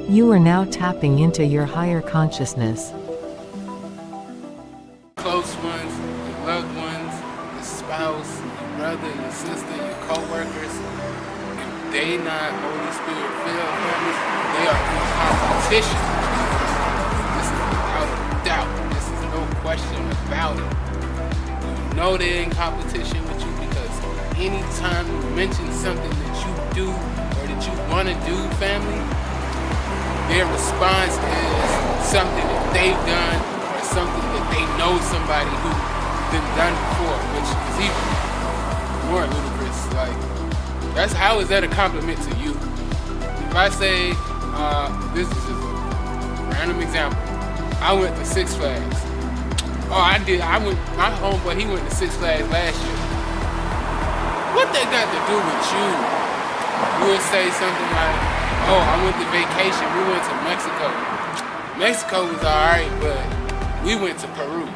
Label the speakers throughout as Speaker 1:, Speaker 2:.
Speaker 1: You are now tapping into your higher consciousness.
Speaker 2: Close ones, your loved ones, your spouse, your brother, your sister, your co-workers, if they not Holy Spirit filled families, they are in competition. This is without a doubt. This is no question about it. You know they're in competition with you because anytime you mention something that you do or that you want to do, family, their response is something that they've done or something that they know somebody who's been done before, which is even more ludicrous. Like, how is that a compliment to you? If I say, this is just a random example, I went to Six Flags. My homeboy, he went to Six Flags last year. What that got to do with you? You would say something like, oh, I went to vacation, we went to Mexico. Mexico was alright, but we went to Peru.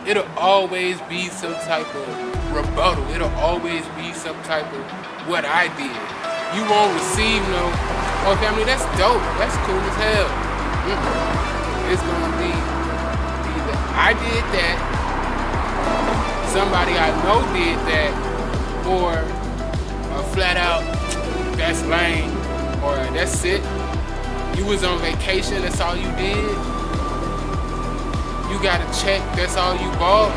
Speaker 2: It'll always be some type of rebuttal. It'll always be some type of what I did. You won't receive no, oh family, that's dope, that's cool as hell. It's gonna be either I did that, somebody I know did that, or a flat out, that's lame, or that's it. You was on vacation, that's all you did. You got a check, that's all you bought.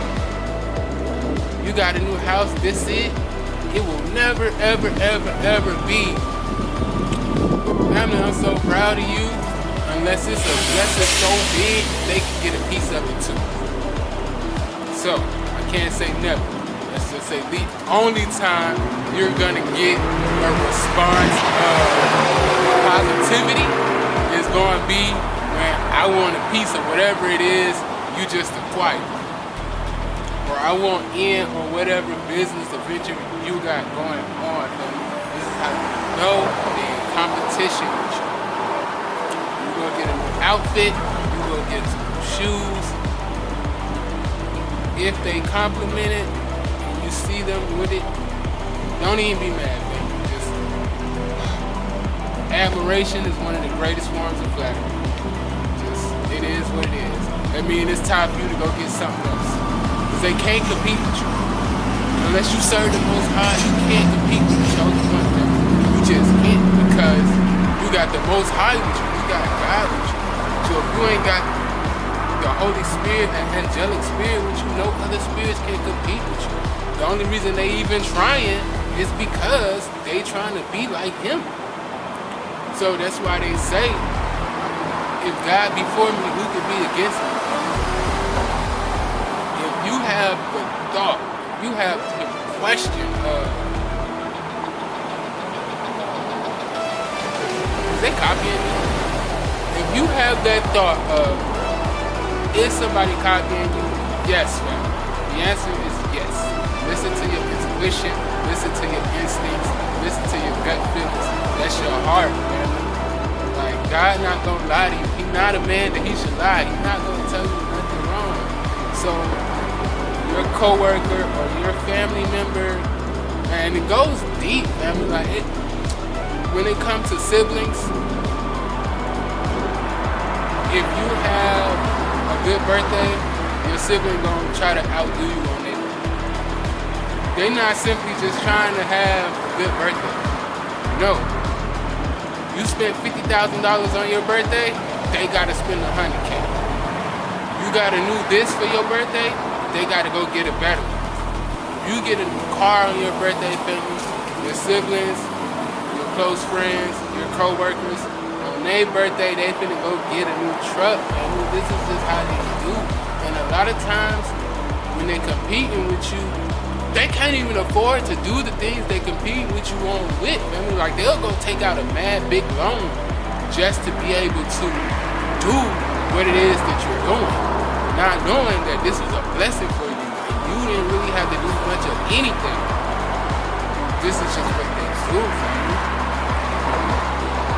Speaker 2: You got a new house, this it. It will never, ever, ever, ever be. Family, I'm so proud of you. Unless it's a blessing so big, they can get a piece of it too. So, I can't say never. Let's just say the only time you're gonna get a response of positivity is gonna be when I want a piece of whatever it is you just acquired. Or I want in on whatever business or venture you got going on. So this is how you know they're in competition with you. You're gonna get a new outfit, you're gonna get some new shoes. If they compliment it and you see them with it, don't even be mad, baby. Just admiration is one of the greatest forms of flattery. Just, it is what it is. That means it's time for you to go get something else. Because they can't compete with you. Unless you serve the Most High, you can't compete with the chosen one. You just can't, because you got the Most High with you. You got God with you. So if you ain't got the Holy Spirit, that angelic spirit with you, no other spirits can compete with you. The only reason they even trying is because they trying to be like Him. So that's why they say, if God be for me, who could be against me? If you have the thought, you have the question of, is they copying me? If you have that thought of, is somebody copying you? Yes, man. The answer is yes. Listen to your intuition, listen to your instincts, listen to your gut feelings. That's your heart, man. Like, God not gonna lie to you. He's not a man that he should lie. He's not gonna tell you nothing wrong. So, your coworker or your family member, man, it goes deep, family. Like, when it comes to siblings, if you have a good birthday, your sibling gonna try to outdo you on it. They're not simply just trying to have a good birthday. No. You spent $50,000 on your birthday, they gotta spend $100K. You got a new this for your birthday, they gotta go get a better one. You get a new car on your birthday, family, your siblings, your close friends, your co-workers, on their birthday, they finna go get a new truck, family. This is just how they do. And a lot of times, when they're competing with you, they can't even afford to do the things they compete with you on with. I mean, like, they'll go take out a mad big loan just to be able to do what it is that you're doing, not knowing that this is a blessing for you. And you didn't really have to do much of anything. This is just what they do for you.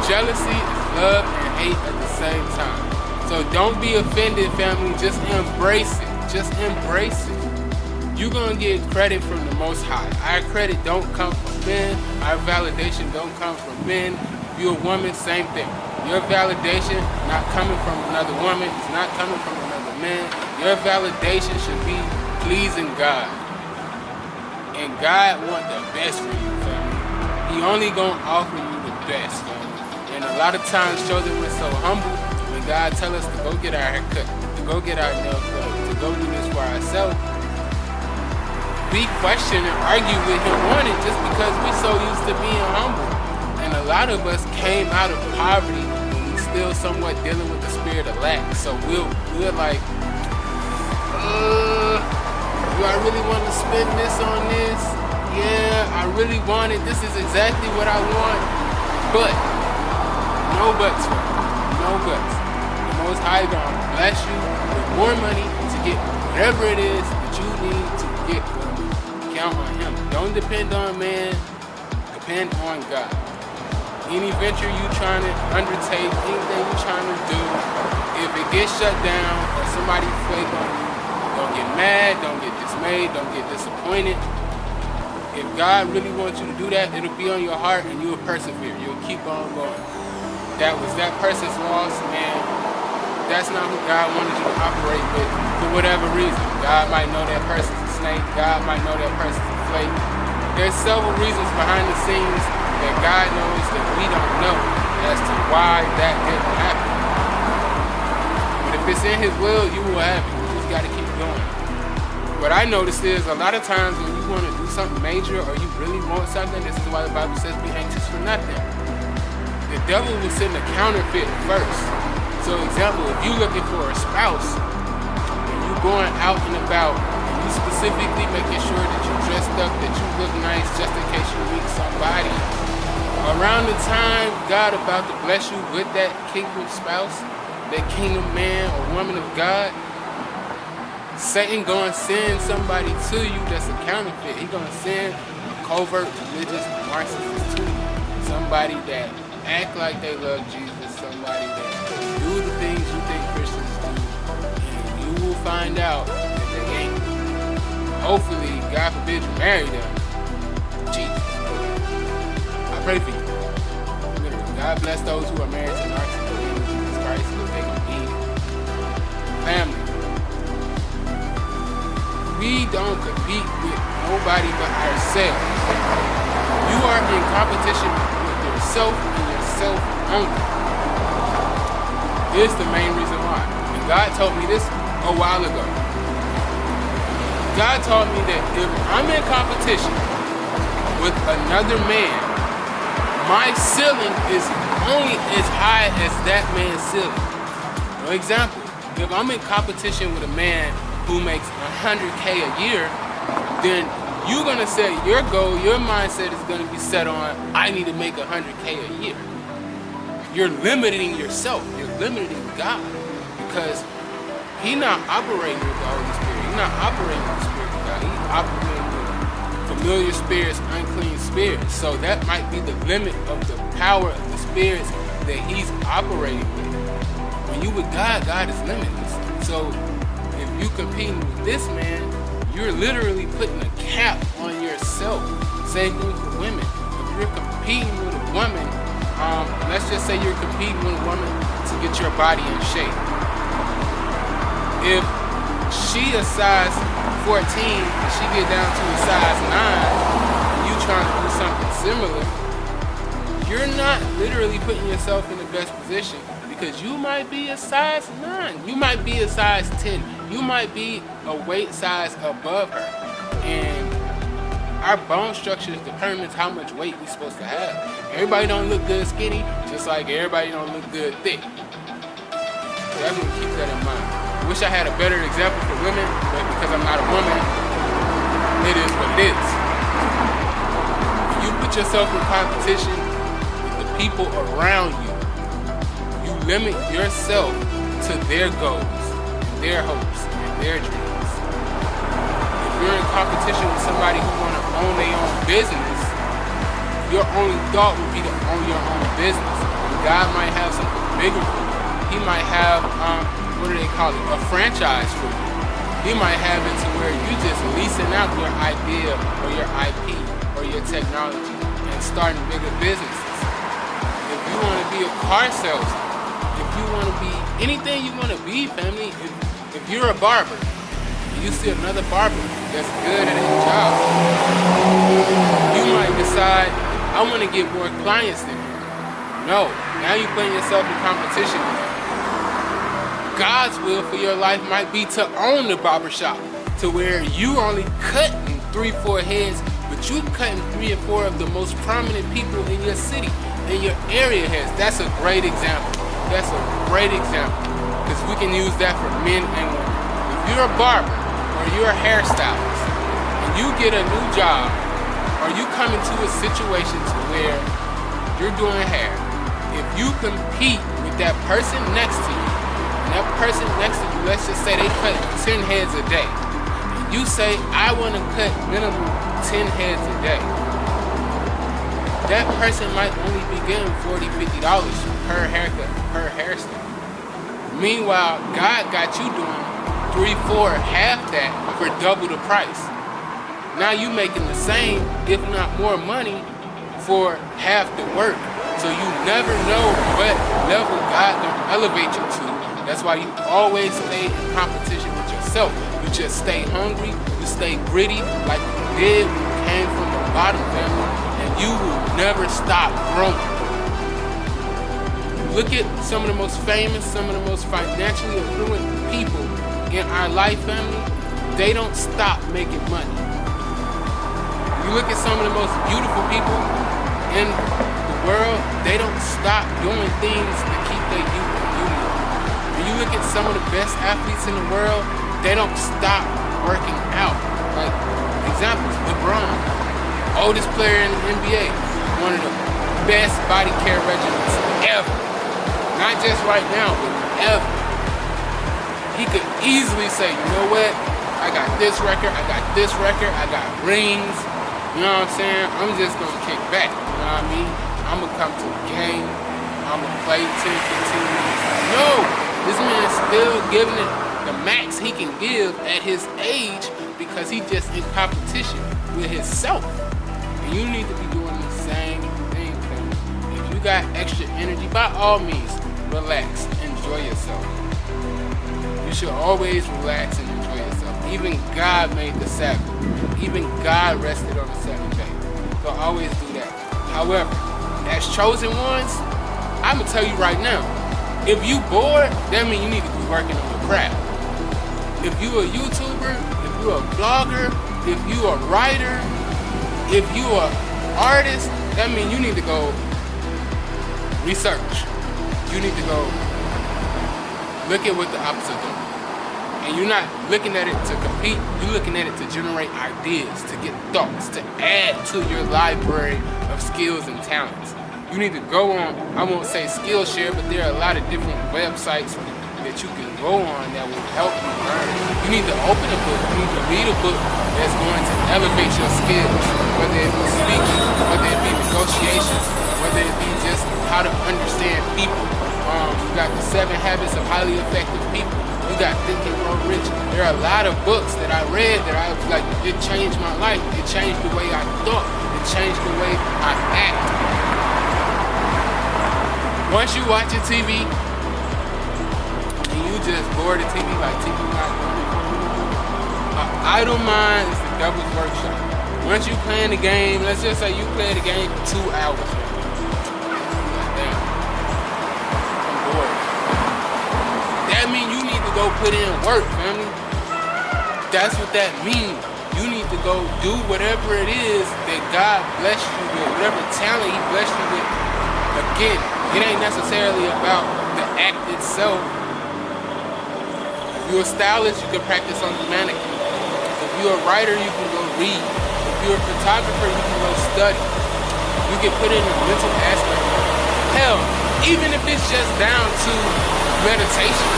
Speaker 2: Jealousy is love and hate at the same time. So don't be offended, family. Just embrace it. Just embrace it. You're gonna get credit from the Most High. Our credit don't come from men. Our validation don't come from men. If you're a woman, same thing. Your validation not coming from another woman, it's not coming from another man. Your validation should be pleasing God. And God wants the best for you, family. He only gonna offer you the best, family. And a lot of times children we're so humble when God tell us to go get our hair cut, to go get our nails cut, to go do this for ourselves. We question and argue with him on it just because we're so used to being humble. And a lot of us came out of poverty when we still somewhat dealing with the spirit of lack. So we're like, do I really want to spend this on this? Yeah, I really want it. This is exactly what I want. But, no buts, no buts. The Most High gonna bless you with more money to get whatever it is that you need to get. Count on him. Don't depend on man, depend on God. Any venture you trying to undertake, anything you trying to do, if it gets shut down or somebody flake on you, don't get mad, don't get dismayed, don't get disappointed. If God really wants you to do that, it'll be on your heart and you'll persevere. You'll keep on going. That was that person's loss, man. That's not who God wanted you to operate with for whatever reason. God might know that person's a snake. God might know that person's a flake. There's several reasons behind the scenes that God knows that we don't know as to why that didn't happen. But if it's in his will, you will have it. You just got to keep going. What I noticed is a lot of times when you want to do something major or you really want something, this is why the Bible says be anxious for nothing. The devil will send a counterfeit first. So example, if you're looking for a spouse and you're going out and about and you specifically making sure that you're dressed up, that you look nice just in case you meet somebody, around the time God about to bless you with that kingdom spouse, that kingdom man or woman of God, Satan gonna send somebody to you that's a counterfeit. He gonna send a covert religious narcissist to you. Somebody that act like they love Jesus, somebody that do the things you think Christians do, and you will find out that they ain't. Hopefully, God forbid you marry them. Jesus. I pray for you. God bless those who are married to narcissists in Jesus Christ so they can be family. We don't compete with nobody but ourselves. You are in competition with yourself and yourself only. This is the main reason why. And God told me this a while ago. God told me that if I'm in competition with another man, my ceiling is only as high as that man's ceiling. For example, if I'm in competition with a man who makes $100K a year, then you're gonna set your goal, your mindset is gonna be set on, I need to make $100K a year. You're limiting yourself, you're limiting God, because he's not operating with the Holy Spirit, he's not operating with the Spirit of God, he's operating with familiar spirits, unclean spirits. So that might be the limit of the power of the spirits that he's operating with. When you with God, God is limitless. So if you competing with this man, you're literally putting a cap on yourself. Same thing for women. If you're competing with a woman, let's just say you're competing with a woman to get your body in shape. If she a size 14 and she get down to a size 9 and you trying to do something similar, you're not literally putting yourself in the best position, because you might be a size 9, you might be a size 10, you might be a weight size above her, and our bone structure determines how much weight we're supposed to have. Everybody don't look good skinny, just like everybody don't look good thick. So definitely keep that in mind. I wish I had a better example for women, but because I'm not a woman, it is what it is. When you put yourself in competition with the people around you, you limit yourself to their goals, their hopes, and their dreams. If you're in competition with somebody who want to own their own business, your only thought would be to own your own business. And God might have something bigger for you. He might have, what do they call it, a franchise for you. He might have it to where you just leasing out your idea or your IP or your technology and starting bigger businesses. If you want to be a car salesman, if you want to be anything you want to be, family, if you're a barber, and you see another barber that's good at his job, you might decide, I want to get more clients than him. No, now you're putting yourself in competition with him. God's will for your life might be to own the barbershop, to where you only cutting 3-4 heads, but you cutting 3 or 4 of the most prominent people in your city, in your area heads. That's a great example. That's a great example, because we can use that for men and women. If you're a barber or you're a hairstylist and you get a new job, or you come into a situation to where you're doing hair, if you compete with that person next to you, and that person next to you, let's just say they cut 10 heads a day, and you say, I want to cut minimum 10 heads a day, that person might only be getting $40, $50 per haircut, per hairstyle. Meanwhile, God got you doing 3, 4, half that for double the price. Now you making the same, if not more money, for half the work. So you never know what level God gonna elevate you to. That's why you always stay in competition with yourself. You just stay hungry, you stay gritty like you did when you came from the bottom, family, and you will never stop growing. Look at some of the most famous, some of the most financially affluent people in our life, family. They don't stop making money. You look at some of the most beautiful people in the world, they don't stop doing things to keep their youth and beauty up. When you look at some of the best athletes in the world, they don't stop working out. Like, examples, LeBron, oldest player in the NBA, one of the best body care regimens ever. Not just right now, but ever. He could easily say, you know what? I got this record, I got this record, I got rings. You know what I'm saying? I'm just gonna kick back, you know what I mean? I'm gonna come to the game, I'm gonna play 10, 15 minutes. No, this man's still giving it the max he can give at his age because he just in competition with himself. And you need to be doing the same thing, family. If you got extra energy, by all means, relax, enjoy yourself. You should always relax and enjoy yourself. Even God made the Sabbath. Even God rested on the 7th day. So always do that. However, as chosen ones, I'm going to tell you right now, if you bored, that means you need to be working on your craft. If you a YouTuber, if you a blogger, if you a writer, if you a artist, that means you need to go research. You need to go look at what the opposite doing. And you're not looking at it to compete, you're looking at it to generate ideas, to get thoughts, to add to your library of skills and talents. You need to go on, I won't say Skillshare, but there are a lot of different websites that you can go on that will help you learn. You need to open a book, you need to read a book that's going to elevate your skills, whether it be speaking, whether it be negotiations, whether it be just how to understand people. You got the 7 Habits of Highly Effective People. You got Think and Grow Rich. There are a lot of books that I read that I was like, it changed my life. It changed the way I thought. It changed the way I act. Once you watch a TV and you just bored of TV like TV not doing it for you, an idle mind is the devil's workshop. Once you playing the game, let's just say you play the game for 2 hours. That means you need to go put in work, family. That's what that means. You need to go do whatever it is that God blessed you with, whatever talent He blessed you with. Again, it ain't necessarily about the act itself. If you're a stylist, you can practice on the mannequin. If you're a writer, you can go read. If you're a photographer, you can go study. You can put in the mental aspect. Hell, even if it's just down to meditation.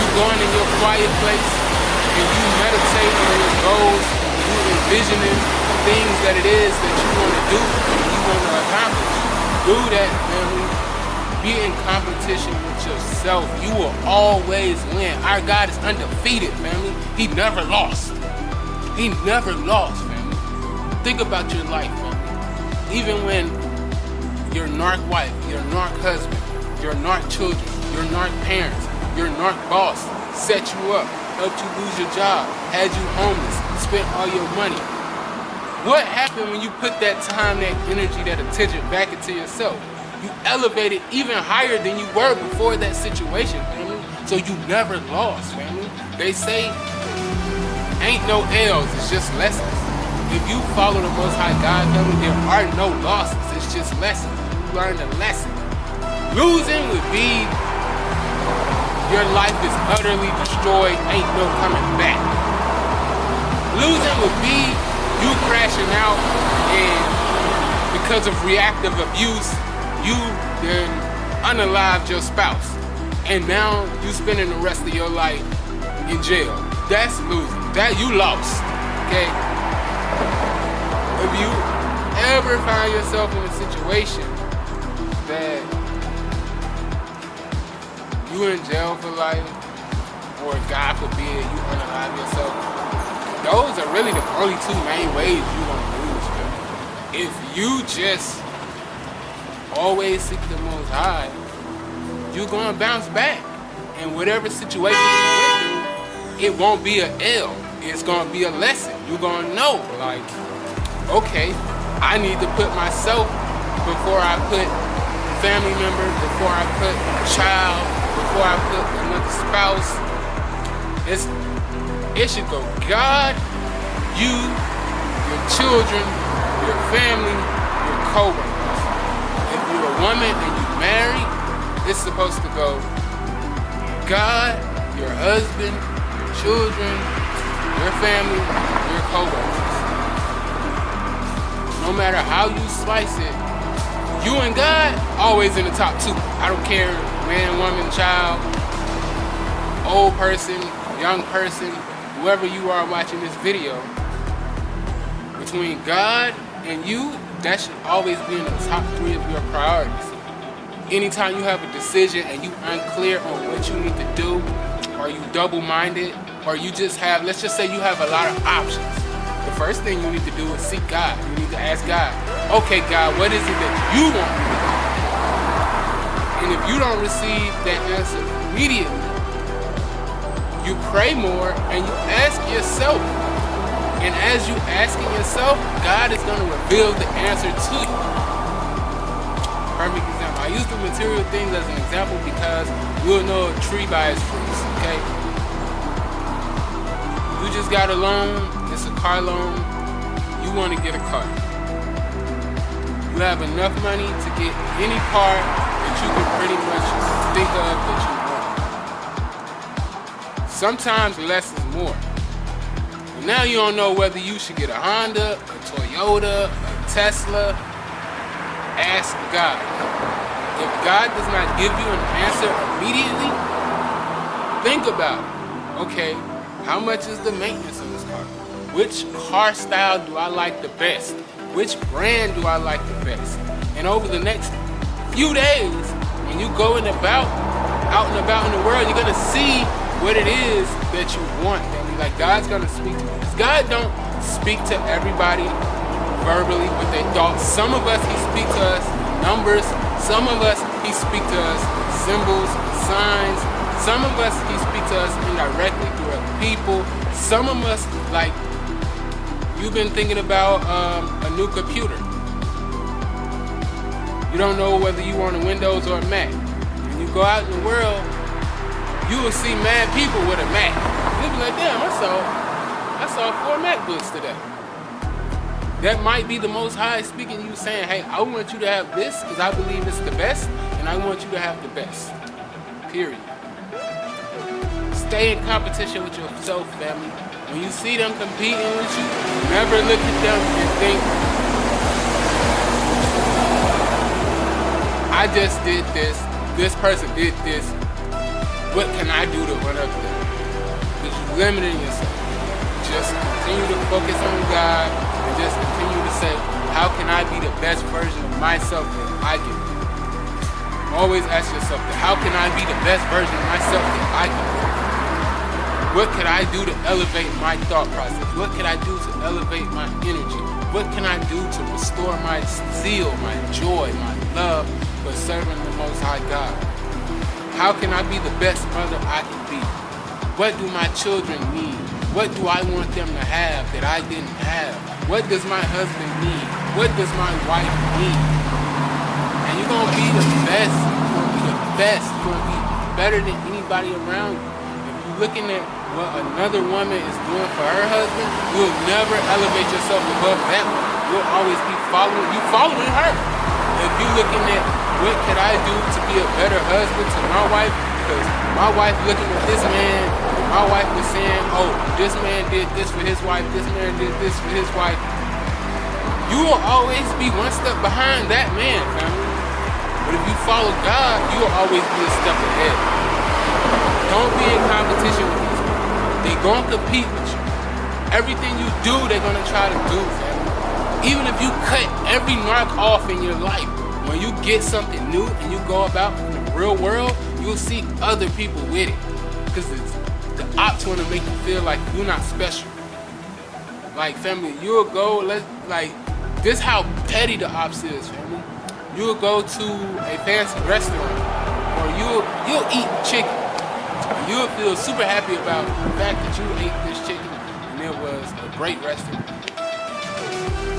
Speaker 2: You going in your quiet place and you meditate on your goals, you envisioning the things that it is that you want to do and you want to accomplish. Do that, family. Be in competition with yourself. You will always win. Our God is undefeated, family. He never lost. He never lost, family. Think about your life, family. Even when your narc wife, your narc husband, your narc children, your narc parents, your narc boss set you up, helped you lose your job, had you homeless, spent all your money. What happened when you put that time, that energy, that attention back into yourself? You elevated even higher than you were before that situation, family. So you never lost, family. They say, ain't no L's, it's just lessons. If you follow the Most High God, family, there are no losses, it's just lessons. You learned a lesson. Losing would be your life is utterly destroyed, ain't no coming back. Losing would be you crashing out and because of reactive abuse, you then unalived your spouse. And now you spending the rest of your life in jail. That's losing. That you lost. Okay? If you ever find yourself in a situation that you in jail for life, or God forbid you unalive yourself, those are really the only two main ways you gonna lose. If you just always seek the Most High, you're gonna bounce back. And whatever situation you went through, it won't be an L. It's gonna be a lesson. You're gonna know, like, okay, I need to put myself before I put family member, before I put a child, before I put another spouse. It should go God, you, your children, your family, your co-workers. If you're a woman and you're married, it's supposed to go God, your husband, your children, your family, your co-workers. No matter how you slice it, you and God always in the top two. I don't care, man, woman, child, old person, young person, whoever you are watching this video. Between God and you, that should always be in the top three of your priorities. Anytime you have a decision and you unclear on what you need to do, or you double-minded, or you just have, let's just say you have a lot of options. The first thing you need to do is seek God. You need to ask God, okay, God, what is it that you want me to do? And if you don't receive that answer immediately, you pray more and you ask yourself. And as you asking yourself, God is going to reveal the answer to you. Perfect example. I use the material things as an example because you'll know a tree by its fruits, okay? You just got a loan, it's a car loan, you want to get a car. You have enough money to get any car that you can pretty much think of that you want. Sometimes less is more. But now you don't know whether you should get a Honda, a Toyota, a Tesla. Ask God. If God does not give you an answer immediately, think about it. Okay, how much is the maintenance on this car? Which car style do I like the best? Which brand do I like the best? And over the next few days, when you go out and about in the world, you're gonna see what it is that you want. Like, God's gonna speak to you. God don't speak to everybody verbally with their thoughts. Some of us, He speaks to us numbers. Some of us, He speaks to us symbols, signs. Some of us, He speaks to us indirectly through other people. Some of us, like, you've been thinking about a new computer. You don't know whether you want a Windows or a Mac. When you go out in the world, you will see mad people with a Mac. You'll be like, damn, I saw 4 MacBooks today. That might be the Most High speaking to you, saying, hey, I want you to have this because I believe it's the best, and I want you to have the best. Period. Stay in competition with yourself, family. When you see them competing with you, never look at them and think, I just did this person did this, what can I do to one up them? Because you're limiting yourself. Just continue to focus on God and just continue to say, how can I be the best version of myself that I can be? Always ask yourself, how can I be the best version of myself that I can be? What could I do to elevate my thought process? What could I do to elevate my energy? What can I do to restore my zeal, my joy, my love, but serving the Most High God? How can I be the best mother I can be? What do my children need? What do I want them to have that I didn't have? What does my husband need? What does my wife need? And you're going to be the best. You're going to be the best. You're going to be better than anybody around you. If you're looking at what another woman is doing for her husband, you'll never elevate yourself above that one. You'll always be following her. If you're looking at what can I do to be a better husband to my wife, because my wife looking at this man, my wife was saying, oh, this man did this for his wife, this man did this for his wife. You will always be one step behind that man, family. But if you follow God, you will always be a step ahead. Don't be in competition with these people. They're going to compete with you. Everything you do, they're going to try to do, family. Even if you cut every mark off in your life, when you get something new and you go about in the real world, you'll see other people with it. Because the ops want to make you feel like you're not special. Like, family, you'll go, this is how petty the ops is, family. You'll go to a fancy restaurant, or you'll eat chicken. You'll feel super happy about the fact that you ate this chicken and it was a great restaurant.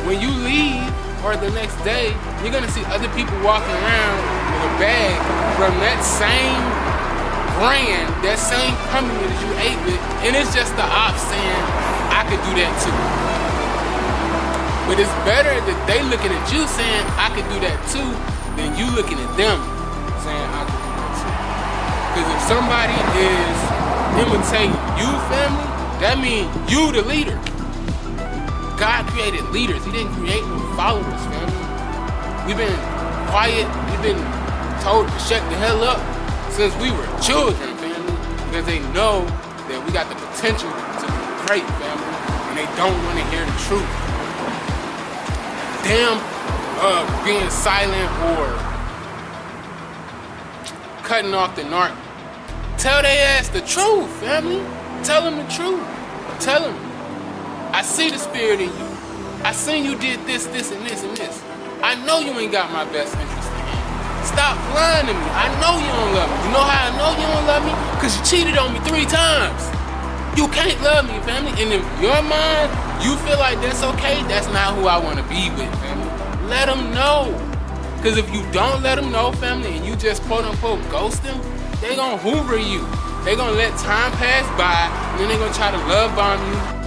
Speaker 2: When you leave, or the next day, you're gonna see other people walking around with a bag from that same brand, that same company that you ate with, and it's just the ops saying, I could do that too. But it's better that they looking at you saying, I could do that too, than you looking at them saying, I could do that too. Because if somebody is imitating you, family, that means you the leader. God created leaders. He didn't create no followers, family. We've been quiet. We've been told to shut the hell up since we were children, family. Because they know that we got the potential to be great, family. And they don't want to hear the truth. Damn being silent or cutting off the narc. Tell their ass the truth, family. Tell them the truth. Tell them. I see the spirit in you. I seen you did this, this, and this, and this. I know you ain't got my best interest in hand. Stop lying to me. I know you don't love me. You know how I know you don't love me? Because you cheated on me 3 times. You can't love me, family. And in your mind, you feel like that's okay, that's not who I want to be with, family. Let them know. Because if you don't let them know, family, and you just quote-unquote ghost them, they going to hoover you. They going to let time pass by, and then they going to try to love bomb you.